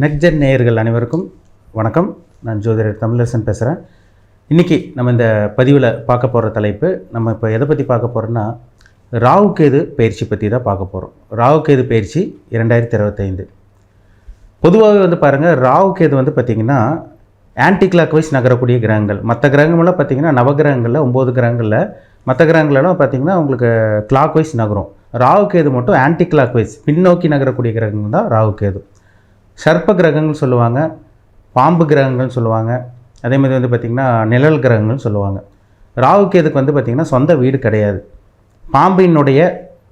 நெக்ஜென் நேயர்கள் அனைவருக்கும் வணக்கம். நான் ஜோதிடர் தமிழரசன் பேசுகிறேன். இன்றைக்கி நம்ம இந்த பதிவில் பார்க்க போகிற தலைப்பு, நம்ம இப்போ எதை பற்றி பார்க்க போகிறோன்னா, ராகு கேது பயிற்சி பற்றி தான் பார்க்க போகிறோம். ராகு கேது பயிற்சி 2025. பொதுவாகவே பாருங்கள், ராகு கேது பார்த்திங்கன்னா ஆன்டி கிளாக் வைஸ் நகரக்கூடிய கிரகங்கள். மற்ற கிரகங்கள்லாம் பார்த்திங்கன்னா நவகிரகங்களில் 9 கிரகங்களில் மற்ற கிரகங்களெல்லாம் பார்த்திங்கன்னா உங்களுக்கு கிளாக் வைஸ் நகரும். ராகு கேது மட்டும் ஆன்டி கிளாக் வைஸ் பின்னோக்கி நகரக்கூடிய கிரகங்கள் தான் ராகு கேது. சர்ப்ப கிரகங்கள் சொல்லுவாங்க, பாம்பு கிரகங்கள்னு சொல்லுவாங்க. அதேமாதிரி பார்த்திங்கன்னா நிழல் கிரகங்கள்னு சொல்லுவாங்க. ராகு கேதுக்கு பார்த்திங்கன்னா சொந்த வீடு கிடையாது. பாம்பினுடைய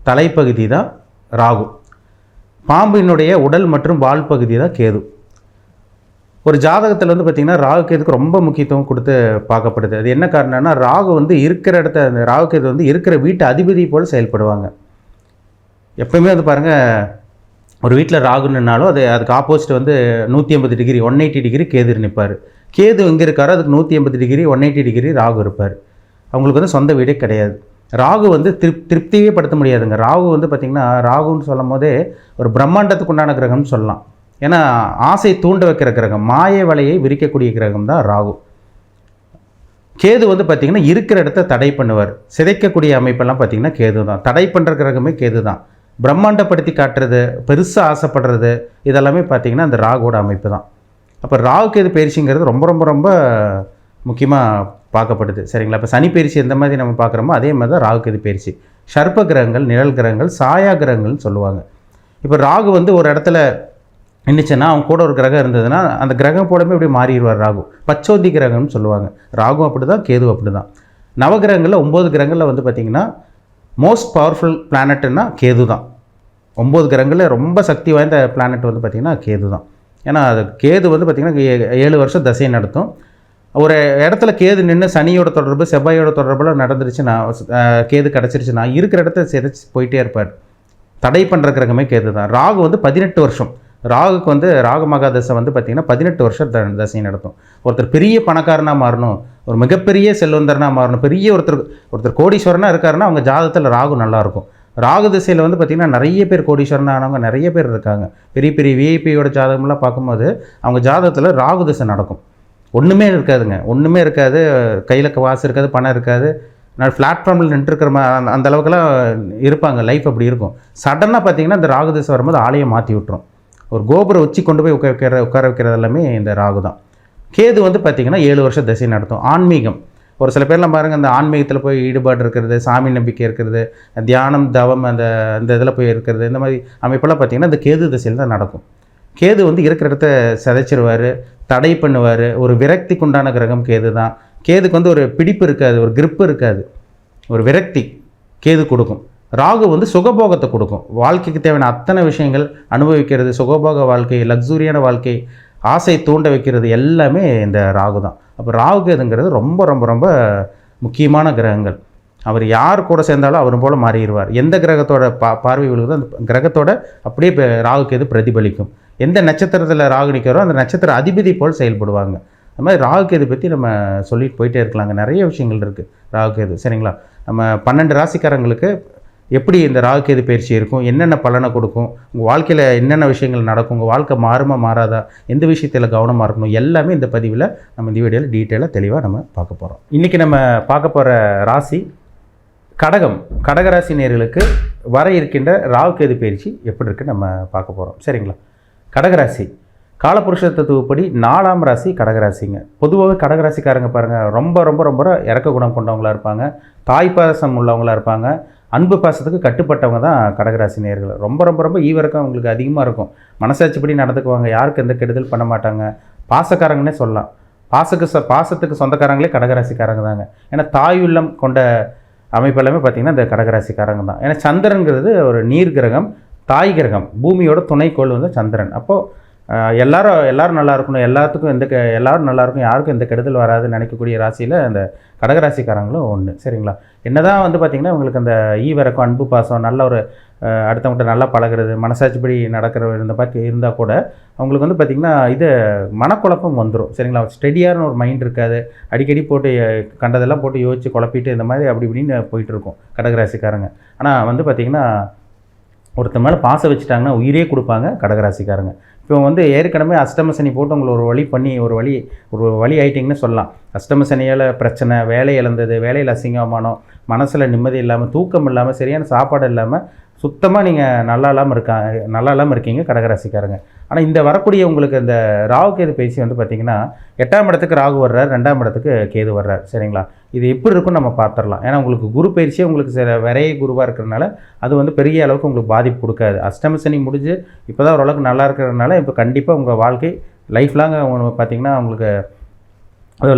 தலைப்பகுதி தான் ராகு, பாம்பினுடைய உடல் மற்றும் வால் பகுதி தான் கேது. ஒரு ஜாதகத்தில் பார்த்திங்கன்னா ராகு கேதுக்கு ரொம்ப முக்கியத்துவம் கொடுத்து பார்க்கப்படுது. அது என்ன காரணம்னா, ராகு இருக்கிற இடத்த, அந்த ராகு கேது இருக்கிற வீட்டு அதிபதி போல் செயல்படுவாங்க. எப்போயுமே பாருங்கள், ஒரு வீட்டில் ராகு நின்னாலும் அதுக்கு ஆப்போசிட் 180 டிகிரி 180 டிகிரி கேது நிற்பார். கேது எங்கே இருக்காரோ அதுக்கு 180 டிகிரி 180 டிகிரி ராகு இருப்பார். அவங்களுக்கு சொந்த வீடே கிடையாது. ராகு திருப்தியே படுத்த முடியாதுங்க. ராகு பார்த்திங்கன்னா, ராகுன்னு சொல்லும் போதே ஒரு பிரம்மாண்டத்துக்கு உண்டான கிரகம்னு சொல்லலாம். ஏன்னா ஆசை தூண்ட வைக்கிற கிரகம், மாய வலையை விரிக்கக்கூடிய கிரகம் தான் ராகு. கேது பார்த்திங்கன்னா இருக்கிற இடத்த தடை பண்ணுவார். சிதைக்கக்கூடிய அமைப்பெல்லாம் பார்த்திங்கன்னா கேது தான். தடை பண்ணுற கிரகமே கேது தான். பிரம்மாண்டப்படுத்தி காட்டுறது, பெருசாக ஆசைப்படுறது, இதெல்லாமே பார்த்திங்கன்னா அந்த ராகுவோட அமைப்பு தான். அப்போ ராகு கேது பயிற்சிங்கிறது ரொம்ப ரொம்ப ரொம்ப முக்கியமாக பார்க்கப்படுது. சரிங்களா? இப்போ சனி பயிற்சி எந்த மாதிரி நம்ம பார்க்குறோமோ அதே மாதிரி தான் ராகு கேது பயிற்சி. சர்ப்ப கிரகங்கள், நிழல் கிரகங்கள், சாயா கிரகங்கள்னு சொல்லுவாங்க. இப்போ ராகு ஒரு இடத்துல நின்றுச்சுன்னா, அவங்க கூட ஒரு கிரகம் இருந்ததுன்னா அந்த கிரகம் போடவே இப்படி மாறிடுவார் ராகு. பச்சோந்தி கிரகம்னு சொல்லுவாங்க. ராகு அப்படி தான், கேது அப்படி தான். நவகிரகங்களில் 9 கிரகங்களில் பார்த்திங்கன்னா மோஸ்ட் பவர்ஃபுல் பிளானட்டுன்னா கேது தான். 9 கிரகங்களில் ரொம்ப சக்தி வாய்ந்த பிளானட் பார்த்திங்கன்னா கேது தான். ஏன்னா அது கேது பார்த்திங்கன்னா 7 வருஷம் தசையை நடத்தும். ஒரு இடத்துல கேது நின்று சனியோட தொடர்பு, செவ்வாயோட தொடர்புலாம் நடந்துருச்சுன்னா, கேது கிடச்சிருச்சுன்னா இருக்கிற இடத்த சிதைச்சி போயிட்டே இருப்பார். தடை பண்ணுற கிரகமே கேது தான். ராகு 18 வருஷம். ராகுக்கு ராகு மகாதசை பார்த்திங்கன்னா 18 வருஷம் தசையை நடத்தும். ஒருத்தர் பெரிய பணக்காரனாக மாறணும், ஒரு மிகப்பெரிய செல்வந்தரனாக மாறணும், பெரிய ஒருத்தர் கோடீஸ்வரனாக இருக்காருன்னா அவங்க ஜாதகத்தில் ராகு நல்லாயிருக்கும். ராகு திசையில் பார்த்திங்கன்னா நிறைய பேர் கோடீஸ்வரனாக ஆனவங்க நிறைய பேர் இருக்காங்க. பெரிய பெரிய விஐபியோட ஜாதகம்லாம் பார்க்கும்போது அவங்க ஜாதகத்தில் ராகு திசை நடக்கும். ஒன்றுமே இருக்காதுங்க, ஒன்றுமே இருக்காது, கையில் வாசு இருக்காது, பணம் இருக்காது, நான் பிளாட்ஃபார்மில் நின்றுருக்கிற அந்த அளவுக்குலாம் இருப்பாங்க. லைஃப் அப்படி இருக்கும். சடனாக பார்த்திங்கன்னா இந்த ராகு திசை வரும்போது ஆலயம் மாற்றி விட்டுரும். ஒரு கோபுரம் வச்சு கொண்டு போய் உட்கார வைக்கிறது எல்லாமே இந்த ராகு தான். கேது பார்த்திங்கன்னா 7 வருஷம் திசை நடத்தும். ஆன்மீகம், ஒரு சில பேர்லாம் பாருங்கள், அந்த ஆன்மீகத்தில் போய் ஈடுபாடு இருக்கிறது, சாமி நம்பிக்கை இருக்கிறது, தியானம், தவம், அந்த இதில் போய் இருக்கிறது, இந்த மாதிரி அமைப்பெல்லாம் பார்த்திங்கன்னா இந்த கேது திசையில் தான் நடக்கும். கேது இருக்கிற இடத்த சிதைச்சிருவார், தடை பண்ணுவார். ஒரு விரக்திக்கு உண்டான கிரகம் கேது தான். கேதுக்கு ஒரு பிடிப்பு இருக்காது, ஒரு கிரிப்பு இருக்காது, ஒரு விரக்தி கேது கொடுக்கும். ராகு சுகபோகத்தை கொடுக்கும். வாழ்க்கைக்கு தேவையான அத்தனை விஷயங்கள் அனுபவிக்கிறது, சுகபோக வாழ்க்கை, லக்ஸூரியான வாழ்க்கை, ஆசை தூண்ட வைக்கிறது எல்லாமே இந்த ராகு தான். அப்போ ராகு கேதுங்கிறது ரொம்ப ரொம்ப ரொம்ப முக்கியமான கிரகங்கள். அவர் யார் கூட சேர்ந்தாலும் அவர் போல் மாறிடுவார். எந்த கிரகத்தோட பார்வை விழுகுதோ அந்த கிரகத்தோட அப்படியே ராகு கேது பிரதிபலிக்கும். எந்த நட்சத்திரத்தில் ராகு நிற்கிறோ அந்த நட்சத்திர அதிபதி போல் செயல்படுவாங்க. அது மாதிரி ராகு கேது பற்றி நம்ம சொல்லிட்டு போயிட்டே இருக்கலாங்க. நிறைய விஷயங்கள் இருக்குது ராகு கேது. சரிங்களா? நம்ம 12 ராசிக்காரங்களுக்கு எப்படி இந்த ராகு கேது பயிற்சி இருக்கும், என்னென்ன பலனை கொடுக்கும், உங்கள் வாழ்க்கையில் என்னென்ன விஷயங்கள் நடக்கும், உங்கள் வாழ்க்கை மாறுமா மாறாதா, எந்த விஷயத்தில் கவனமாக இருக்கணும், எல்லாமே இந்த பதிவில் நம்ம இந்த வீடியோவில் டீட்டெயிலாக தெளிவாக நம்ம பார்க்க போகிறோம். இன்றைக்கி நம்ம பார்க்க போகிற ராசி கடகம். கடகராசி நேயர்களுக்கு வர இருக்கின்ற ராகு கேது பயிற்சி எப்படி இருக்குன்னு நம்ம பார்க்க போகிறோம். சரிங்களா? கடகராசி காலபுருஷ தத்துவப்படி 4ஆம் ராசி கடகராசிங்க. பொதுவாகவே கடகராசிக்காரங்க பாருங்கள், ரொம்ப ரொம்ப ரொம்ப இறக்க குணம் கொண்டவங்களாக இருப்பாங்க, தாய்ப்பாசம் உள்ளவங்களாக இருப்பாங்க, அன்பு பாசத்துக்கு கட்டுப்பட்டவங்க தான் கடகராசி நேயர்கள். ரொம்ப ரொம்ப ரொம்ப ஈவிரக்கம் அவங்களுக்கு அதிகமாக இருக்கும். மனசாட்சிப்படி நடந்துக்குவாங்க, யாருக்கு எந்த கெடுதல் பண்ண மாட்டாங்க. பாசக்காரங்கன்னே சொல்லலாம். பாசத்துக்கு சொந்தக்காரங்களே கடகராசிக்காரங்க தாங்க. ஏன்னா தாய் உள்ளம் கொண்ட அமைப்பு எல்லாமே பார்த்திங்கன்னா இந்த கடகராசிக்காரங்க தான். ஏன்னா சந்திரன்கிறது ஒரு நீர் கிரகம், தாய் கிரகம், பூமியோட துணைக்கோள் சந்திரன். அப்போது எல்லோரும் நல்லா இருக்கணும், எல்லோரும் நல்லா இருக்கும், யாருக்கும் எந்த கெடுதல் வராதுன்னு நினைக்கக்கூடிய ராசியில் அந்த கடகராசிக்காரங்களும் ஒன்று. சரிங்களா? என்ன தான் பார்த்திங்கன்னா உங்களுக்கு அந்த ஈவிரக்கம், அன்பு பாசம், நல்ல ஒரு அடுத்தவங்கள்ட்ட நல்லா பழகிறது, மனசாட்சிப்படி நடக்கிற இருந்தால் கூட அவங்களுக்கு பார்த்திங்கன்னா இது மனக்குழப்பம் வந்துடும். சரிங்களா? ஸ்டெடியான ஒரு மைண்ட் இருக்காது. அடிக்கடி போட்டு கண்டதெல்லாம் போட்டு யோசித்து குழப்பிட்டு இந்த மாதிரி அப்படி இப்படின்னு போயிட்டுருக்கும் கடகராசிக்காரங்க. ஆனால் பார்த்திங்கன்னா ஒருத்தர் மேலே பாசம் வச்சுட்டாங்கன்னா உயிரே கொடுப்பாங்க கடகராசிக்காரங்க. இப்போ வந்து ஏற்கனவே அஷ்டம சனி போட்டு உங்களை ஒரு வழி ஆயிட்டிங்கன்னு சொல்லலாம். அஷ்டம சனியால் பிரச்சனை, வேலை இழந்தது, வேலையில் அசிங்கமானம், மனசில் நிம்மதி இல்லாமல், தூக்கம் இல்லாமல், சரியான சாப்பாடு இல்லாமல், சுத்தமாக நீங்கள் நல்லா இல்லாமல் இருக்கீங்க கடகராசிக்காரங்க. ஆனால் இந்த வரக்கூடிய உங்களுக்கு இந்த ராகு கேது பயிற்சி வந்து பார்த்திங்கன்னா 8ஆம் இடத்துக்கு ராகு வர்றார், 2ஆம் இடத்துக்கு கேது வர்றார். சரிங்களா? இது எப்படி இருக்குன்னு நம்ம பார்த்துடலாம். ஏன்னா உங்களுக்கு குரு பயிற்சியே உங்களுக்கு சில விரைய குருவாக இருக்கிறதுனால அது வந்து பெரிய அளவுக்கு உங்களுக்கு பாதிப்பு கொடுக்காது. அஷ்டம சனி முடிஞ்சு இப்போ தான் ஓரளவுக்கு நல்லா இருக்கிறதுனால இப்போ கண்டிப்பாக உங்கள் வாழ்க்கை லைஃப் லாங் பார்த்திங்கன்னா உங்களுக்கு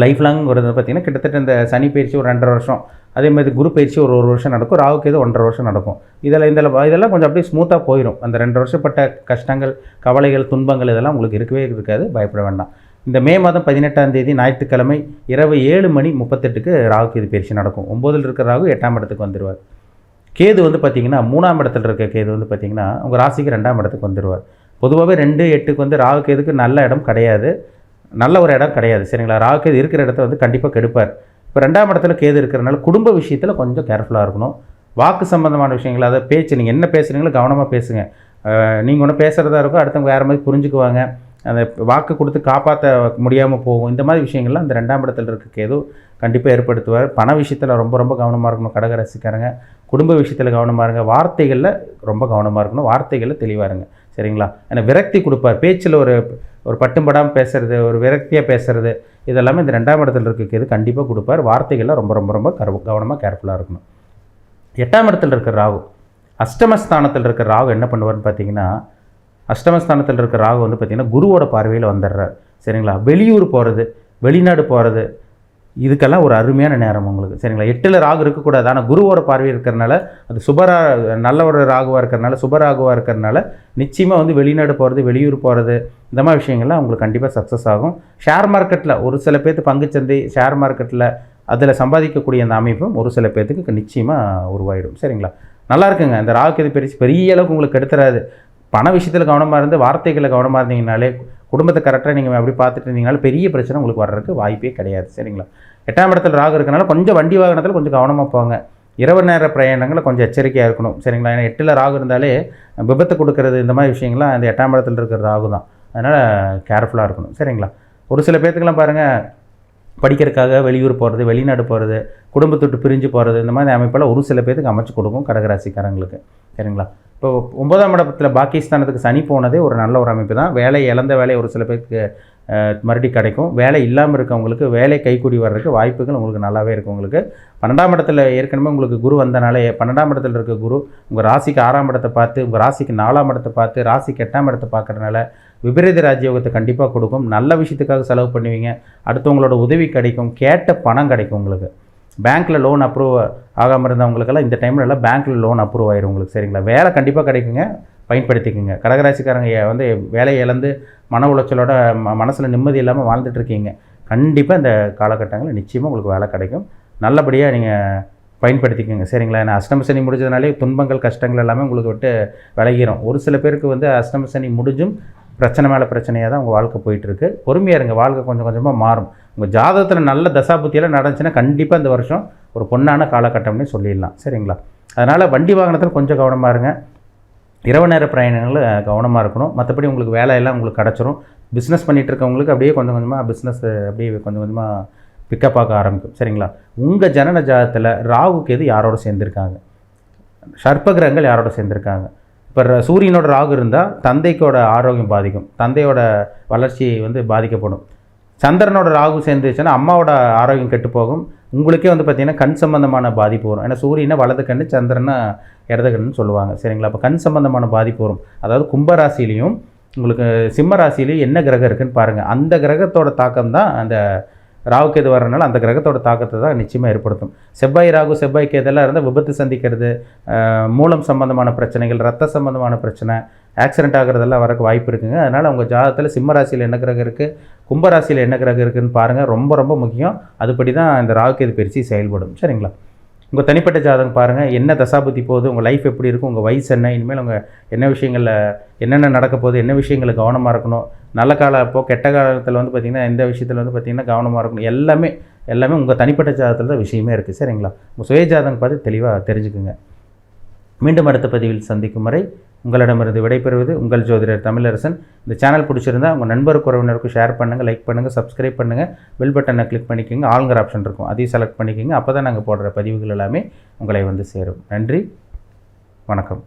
லைஃப் லாங்கிறது பார்த்திங்கன்னா கிட்டத்தட்ட இந்த சனி பயிற்சி ஒரு 2.5 வருஷம், அதே மாதிரி குரு பயிற்சி ஒரு வருஷம் நடக்கும், ராகு கேது 1.5 வருஷம் நடக்கும். இதெல்லாம் கொஞ்சம் அப்படியே ஸ்மூத்தாக போயிடும். அந்த 2 வருஷப்பட்ட கஷ்டங்கள், கவலைகள், துன்பங்கள் இதெல்லாம் உங்களுக்கு இருக்கவே இருக்காது. பயப்பட வேண்டாம். இந்த மே மாதம் 18ஆம் தேதி ஞாயிற்றுக்கிழமை இரவு 7:38க்கு ராகு கேது பயிற்சி நடக்கும். 9ல் இருக்கிற ராகு 8ஆம் இடத்துக்கு வந்துடுவார். கேது வந்து பார்த்திங்கன்னா 3ஆம் இடத்துல இருக்க கேது வந்து பார்த்திங்கன்னா உங்கள் ராசிக்கு 2ஆம் இடத்துக்கு வந்துடுவார். பொதுவாகவே 2-8க்கு வந்து ராகு கேதுக்கு நல்ல இடம் கிடையாது, நல்ல ஒரு இடம் கிடையாது. சரிங்களா? ராகு கேது இருக்கிற இடத்த வந்து கண்டிப்பாக கெடுப்பார். இப்போ 2ஆம் இடத்துல கேது இருக்கிறனால குடும்ப விஷயத்தில் கொஞ்சம் கேர்ஃபுல்லாக இருக்கணும். வாக்கு சம்பந்தமான விஷயங்கள், அதை பேச்சு நீங்கள் என்ன பேசுகிறீங்களோ கவனமாக பேசுங்க. நீங்கள் ஒன்று பேசுகிறதா இருக்கும், அடுத்தவங்க வேறு மாதிரி புரிஞ்சுக்குவாங்க, அந்த வாக்கு கொடுத்து காப்பாற்ற முடியாமல் போகும். இந்த மாதிரி விஷயங்கள்லாம் அந்த 2ஆம் இடத்துல இருக்க கேது கண்டிப்பாக ஏற்படுத்துவார். பண விஷயத்தில் ரொம்ப ரொம்ப கவனமாக இருக்கணும் கடகராசிக்காரங்க. குடும்ப விஷயத்தில் கவனமாக இருங்க. வார்த்தைகளில் ரொம்ப கவனமாக இருக்கணும். வார்த்தைகளில் தெளிவாக இருங்க. சரிங்களா? ஏன்னா விரக்தி கொடுப்பார். பேச்சில் ஒரு பட்டும்படாமல் பேசுகிறது, ஒரு விரக்தியாக பேசுகிறது, இதெல்லாமே இந்த 2ஆம் இடத்துல இருக்கிறது கண்டிப்பாக கொடுப்பார். வார்த்தைகளில் ரொம்ப ரொம்ப ரொம்ப கவனமாக கேர்ஃபுல்லாக இருக்கணும். 8ஆம் இடத்துல இருக்கிற ராகு, அஷ்டமஸ்தானத்தில் இருக்கிற ராகு என்ன பண்ணுவார்னு பார்த்தீங்கன்னா, அஷ்டமஸ்தானத்தில் இருக்கிற ராகு வந்து பார்த்திங்கன்னா குருவோட பார்வையில் வந்துடுறார். சரிங்களா? வெளியூர் போகிறது, வெளிநாடு போகிறது, இதுக்கெல்லாம் ஒரு அருமையான நேரம் உங்களுக்கு. சரிங்களா? 8ல் ராகு இருக்கக்கூடாது, ஆனால் குருவோட பார்வை இருக்கிறனால அது நல்ல ஒரு ராகுவாக இருக்கிறனால, சுபராகுவாக இருக்கிறனால நிச்சயமாக வந்து வெளிநாடு போகிறது, வெளியூர் போகிறது, இந்த மாதிரி விஷயங்கள்லாம் உங்களுக்கு கண்டிப்பாக சக்ஸஸ் ஆகும். ஷேர் மார்க்கெட்டில் ஒரு சில பேர்த்து பங்குச்சந்தை, ஷேர் மார்க்கெட்டில் அதில் சம்பாதிக்கக்கூடிய அந்த அமைப்பும் ஒரு சில பேர்த்துக்கு நிச்சயமாக உருவாயிடும். சரிங்களா? நல்லா இருக்குங்க. இந்த ராகு கேது பயிற்சி பெரிய அளவுக்கு உங்களுக்கு எடுத்துறாது. பண விஷயத்தில் கவனமாக இருந்து வார்த்தைகளில் கவனமாக இருந்தீங்கனாலே, குடும்பத்தை கரெக்டாக நீங்கள் அப்படி பார்த்துட்டு இருந்தீங்கனாலும் பெரிய பிரச்சனை உங்களுக்கு வர்றதுக்கு வாய்ப்பே கிடையாது. சரிங்களா? 8ஆம் இடத்துல ராகு இருக்கனால கொஞ்சம் வண்டி வாகனத்தில் கொஞ்சம் கவனமாக போங்க. இரவு நேர பிரயாணங்களில் கொஞ்சம் எச்சரிக்கையாக இருக்கணும். சரிங்களா? ஏன்னா 8ல் ராகு இருந்தாலே விபத்து கொடுக்கறது, இந்த மாதிரி விஷயங்கள்லாம் அந்த 8ஆம் இடத்துல இருக்கிற ராகு தான். அதனால் கேர்ஃபுல்லாக இருக்கணும். சரிங்களா? ஒரு சில பேர்த்துக்கெல்லாம் பாருங்கள், படிக்கிறதுக்காக வெளியூர் போகிறது, வெளிநாடு போகிறது, குடும்பத்தொட்டு பிரிஞ்சு போகிறது, இந்த மாதிரி அமைப்பெல்லாம் ஒரு சில பேருக்கு அமைச்சு கொடுக்கும் கடகராசிக்காரங்களுக்கு. சரிங்களா? இப்போ 9ஆம் இடத்துல பாகிஸ்தானத்துக்கு சனி போனதே ஒரு நல்ல ஒரு அமைப்பு தான். இழந்த வேலை ஒரு சில பேருக்கு மறுபடியும் கிடைக்கும். வேலை இல்லாமல் இருக்கவங்களுக்கு வேலை கைக்கூடி வர்றதுக்கு வாய்ப்புகள் உங்களுக்கு நல்லாவே இருக்கும். உங்களுக்கு 12ஆம் இடத்துல ஏற்கனவே உங்களுக்கு குரு வந்தனாலே, 12ஆம் இடத்துல இருக்க குரு உங்கள் ராசிக்கு 6ஆம் இடத்தை பார்த்து, உங்கள் ராசிக்கு 4ஆம் இடத்தை பார்த்து, ராசிக்கு 8ஆம் இடத்தை பார்க்குறதுனால விபரீத ராஜயோகத்தை கண்டிப்பாக கொடுக்கும். நல்ல விஷயத்துக்காக செலவு பண்ணுவீங்க, அடுத்தவங்களோட உதவி கிடைக்கும், கேட்ட பணம் கிடைக்கும் உங்களுக்கு. பேங்க்கில் லோன் அப்ரூவ் ஆகாமல் இருந்தவங்களுக்கெல்லாம் இந்த டைமில் எல்லாம் பேங்க்கில் லோன் அப்ரூவ் ஆயிரும் உங்களுக்கு. சரிங்களா? வேலை கண்டிப்பாக கிடைக்குங்க, பயன்படுத்திக்கோங்க. கடகராசிக்காரங்க வந்து வேலையை இழந்து மன உளைச்சலோட மனசில் நிம்மதி இல்லாமல் வாழ்ந்துட்டுருக்கீங்க. கண்டிப்பாக இந்த காலகட்டங்களில் நிச்சயமாக உங்களுக்கு வேலை கிடைக்கும். நல்லபடியாக நீங்கள் பயன்படுத்திக்கோங்க. சரிங்களா? ஏன்னா அஷ்டம சனி முடிஞ்சதுனாலே துன்பங்கள், கஷ்டங்கள் எல்லாமே உங்களுக்கு விட்டு விலகிரும். ஒரு சில பேருக்கு வந்து அஷ்டம சனி முடிஞ்சும் பிரச்சனை மேலே பிரச்சனையாக தான் உங்கள் வாழ்க்கை போயிட்டுருக்கு. பொறுமையாக இருங்க, வாழ்க்கை கொஞ்சம் கொஞ்சமாக மாறும். உங்கள் ஜாதகத்தில் நல்ல தசாபுத்தியெல்லாம் நடந்துச்சுன்னா கண்டிப்பாக இந்த வருஷம் ஒரு பொன்னான காலகட்டம்னே சொல்லிடலாம். சரிங்களா? அதனால் வண்டி வாகனத்தில் கொஞ்சம் கவனமாக இருங்க. இரவு நேர பிரயாணங்களில் கவனமாக இருக்கணும். மற்றபடி உங்களுக்கு வேலையெல்லாம் உங்களுக்கு கிடச்சிரும். பிஸ்னஸ் பண்ணிகிட்டு இருக்கவங்களுக்கு அப்படியே கொஞ்சம் கொஞ்சமாக பிஸ்னஸ் அப்படியே கொஞ்சம் கொஞ்சமாக பிக்கப் ஆக ஆரம்பிக்கும். சரிங்களா? உங்கள் ஜனன ஜாதகத்தில் ராகு கேது யாரோட சேர்ந்துருக்காங்க, சர்ப்பகிரகங்கள் யாரோட சேர்ந்துருக்காங்க. இப்போ சூரியனோட ராகு இருந்தால் தந்தைக்கோட ஆரோக்கியம் பாதிக்கும், தந்தையோட வளர்ச்சி வந்து பாதிக்கப்படும். சந்திரனோட ராகு சேர்ந்துச்சுன்னா அம்மாவோட ஆரோக்கியம் கெட்டு போகும். உங்களுக்கே வந்து பார்த்திங்கன்னா கண் சம்பந்தமான பாதிப்பு வரும். ஏன்னா சூரியனை வலது கண்ணு, சந்திரனை இடது கண்ணுன்னு சொல்லுவாங்க. சரிங்களா? அப்போ கண் சம்பந்தமான பாதிப்பு வரும். அதாவது கும்பராசிலையும் உங்களுக்கு சிம்ம ராசிலையும் என்ன கிரகம் இருக்குதுன்னு பாருங்கள். அந்த கிரகத்தோட தாக்கம் தான் அந்த ராகு கேது வர்றதுனால அந்த கிரகத்தோட தாக்கத்தை தான் நிச்சயமாக ஏற்படுத்தும். செவ்வாய் ராகு, செவ்வாய் கேதெல்லாம் இருந்தால் விபத்து சந்திக்கிறது, மூலம் சம்பந்தமான பிரச்சனைகள், ரத்த சம்பந்தமான பிரச்சனை, ஆக்சிடென்ட் ஆகிறதெல்லாம் வரக்கு வாய்ப்பு இருக்குங்க. அதனால் உங்கள் ஜாதகத்தில் சிம்ம ராசியில் என்ன கிரகம் இருக்குது, கும்பராசியில் என்ன கிரகம் இருக்குதுன்னு பாருங்கள். ரொம்ப ரொம்ப முக்கியம். அதுபடி தான் இந்த ராகு கேது பயிற்சி செயல்படும். சரிங்களா? உங்கள் தனிப்பட்ட ஜாதகம் பாருங்கள், என்ன தசாபுத்தி போகுது, உங்கள் லைஃப் எப்படி இருக்கும், உங்கள் வயசு என்ன, இனிமேல் உங்கள் என்ன விஷயங்களில் என்னென்ன நடக்க போகுது, என்ன விஷயங்களில் கவனமாக இருக்கணும், நல்ல காலம் இப்போது கெட்ட காலத்தில் வந்து பார்த்திங்கன்னா எந்த விஷயத்தில் வந்து பார்த்திங்கன்னா கவனமாக இருக்கணும், எல்லாமே உங்கள் தனிப்பட்ட ஜாதகத்தில் தான் விஷயமே இருக்குது. சரிங்களா? உங்கள் சுய ஜாதகம் பார்த்து தெளிவாக தெரிஞ்சுக்குங்க. மீண்டும் அடுத்த பதிவில் சந்திக்கும் வரை உங்களிடமிருந்து விடைபெறுவது உங்கள் ஜோதிடர் தமிழரசன். இந்த சேனல் பிடிச்சிருந்தா உங்கள் நண்பருக்கு உறவினருக்கும் ஷேர் பண்ணுங்கள், லைக் பண்ணுங்கள், சப்ஸ்கிரைப் பண்ணுங்கள், பெல் பட்டனை கிளிக் பண்ணிக்கோங்க, ஆளுங்கிற ஆப்ஷன் இருக்கும் அதையும் செலக்ட் பண்ணிக்கோங்க. அப்போ தான் நாங்கள் போடுற பதிவுகள் எல்லாமே உங்களை வந்து சேரும். நன்றி, வணக்கம்.